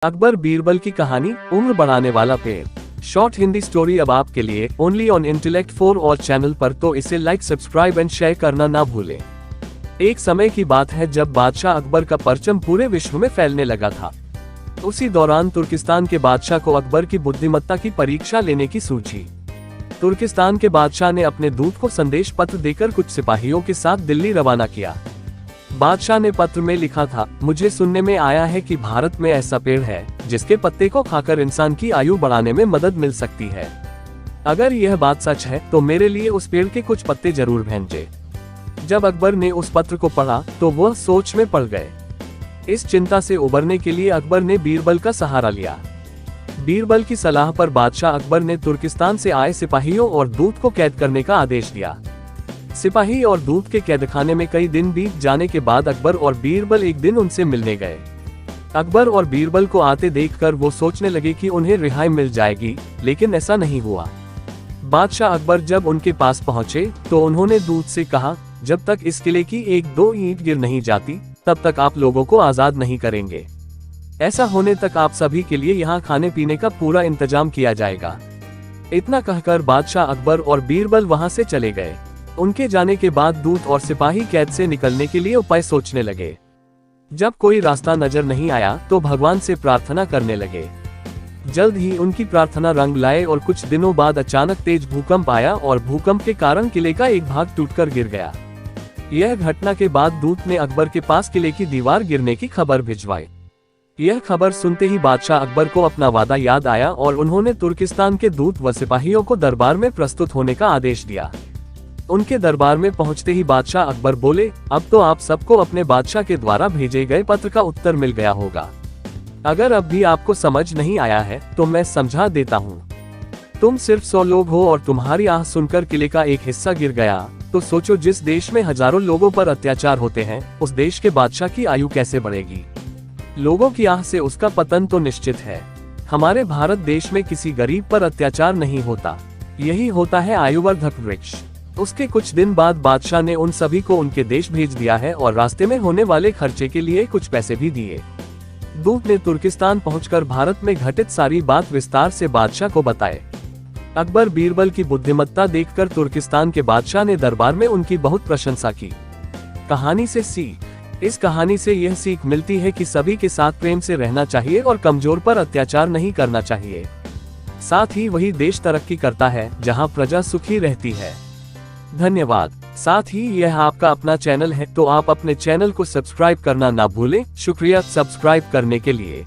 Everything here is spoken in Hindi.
अकबर बीरबल की कहानी, उम्र बढ़ाने वाला पेड़। शॉर्ट हिंदी स्टोरी अब आपके लिए ओनली ऑन इंटेलेक्ट 4 और चैनल पर, तो इसे लाइक, सब्सक्राइब एंड शेयर करना ना भूलें। एक समय की बात है जब बादशाह अकबर का परचम पूरे विश्व में फैलने लगा था। उसी दौरान तुर्किस्तान के बादशाह को अकबर की बुद्धिमत्ता की परीक्षा लेने की सूझी। तुर्किस्तान के बादशाह ने अपने दूत को संदेश पत्र देकर कुछ सिपाहियों के साथ दिल्ली रवाना किया। बादशाह ने पत्र में लिखा था, मुझे सुनने में आया है कि भारत में ऐसा पेड़ है जिसके पत्ते को खाकर इंसान की आयु बढ़ाने में मदद मिल सकती है। अगर यह बात सच है तो मेरे लिए उस पेड़ के कुछ पत्ते जरूर भेजें। जब अकबर ने उस पत्र को पढ़ा तो वह सोच में पड़ गए। इस चिंता से उबरने के लिए अकबर ने बीरबल का सहारा लिया। बीरबल की सलाह पर बादशाह अकबर ने तुर्किस्तान से आए सिपाहियों और दूत को कैद करने का आदेश दिया। सिपाही और दूत के कैदखाने में कई दिन बीत जाने के बाद अकबर और बीरबल एक दिन उनसे मिलने गए। अकबर और बीरबल को आते देखकर वो सोचने लगे कि उन्हें रिहाई मिल जाएगी, लेकिन ऐसा नहीं हुआ। बादशाह अकबर जब उनके पास पहुंचे तो उन्होंने दूत से कहा, जब तक इस किले की 1-2 ईंट गिर नहीं जाती तब तक आप लोगों को आजाद नहीं करेंगे। ऐसा होने तक आप सभी के लिए यहाँ खाने पीने का पूरा इंतजाम किया जाएगा। इतना कहकर बादशाह अकबर और बीरबल वहाँ से चले गए। उनके जाने के बाद दूत और सिपाही कैद से निकलने के लिए उपाय सोचने लगे। जब कोई रास्ता नजर नहीं आया तो भगवान से प्रार्थना करने लगे। जल्द ही उनकी प्रार्थना रंग लाए और कुछ दिनों बाद अचानक तेज भूकंप आया और भूकंप के कारण किले का एक भाग टूटकर गिर गया। यह घटना के बाद दूत ने अकबर के पास किले की दीवार गिरने की खबर भिजवाई। यह खबर सुनते ही बादशाह अकबर को अपना वादा याद आया और उन्होंने तुर्किस्तान के दूत व सिपाहियों को दरबार में प्रस्तुत होने का आदेश दिया। उनके दरबार में पहुंचते ही बादशाह अकबर बोले, अब तो आप सबको अपने बादशाह के द्वारा भेजे गए पत्र का उत्तर मिल गया होगा। अगर अब भी आपको समझ नहीं आया है तो मैं समझा देता हूँ। तुम सिर्फ 100 लोग हो और तुम्हारी आह सुनकर किले का एक हिस्सा गिर गया, तो सोचो जिस देश में हजारों लोगों पर अत्याचार होते हैं उस देश के बादशाह की आयु कैसे बढ़ेगी। लोगों की आह से उसका पतन तो निश्चित है। हमारे भारत देश में किसी गरीब पर अत्याचार नहीं होता, यही होता है आयुवर्धक वृक्ष। उसके कुछ दिन बाद बादशाह ने उन सभी को उनके देश भेज दिया है और रास्ते में होने वाले खर्चे के लिए कुछ पैसे भी दिए। दूत ने तुर्किस्तान पहुंचकर भारत में घटित सारी बात विस्तार से बादशाह को बताए। अकबर बीरबल की बुद्धिमत्ता देखकर तुर्किस्तान के बादशाह ने दरबार में उनकी बहुत प्रशंसा की। कहानी से सीख। इस कहानी से यह सीख मिलती है कि सभी के साथ प्रेम से रहना चाहिए और कमजोर पर अत्याचार नहीं करना चाहिए। साथ ही वही देश तरक्की करता है जहां प्रजा सुखी रहती है। धन्यवाद। साथ ही यह आपका अपना चैनल है तो आप अपने चैनल को सब्सक्राइब करना ना भूलें। शुक्रिया सब्सक्राइब करने के लिए।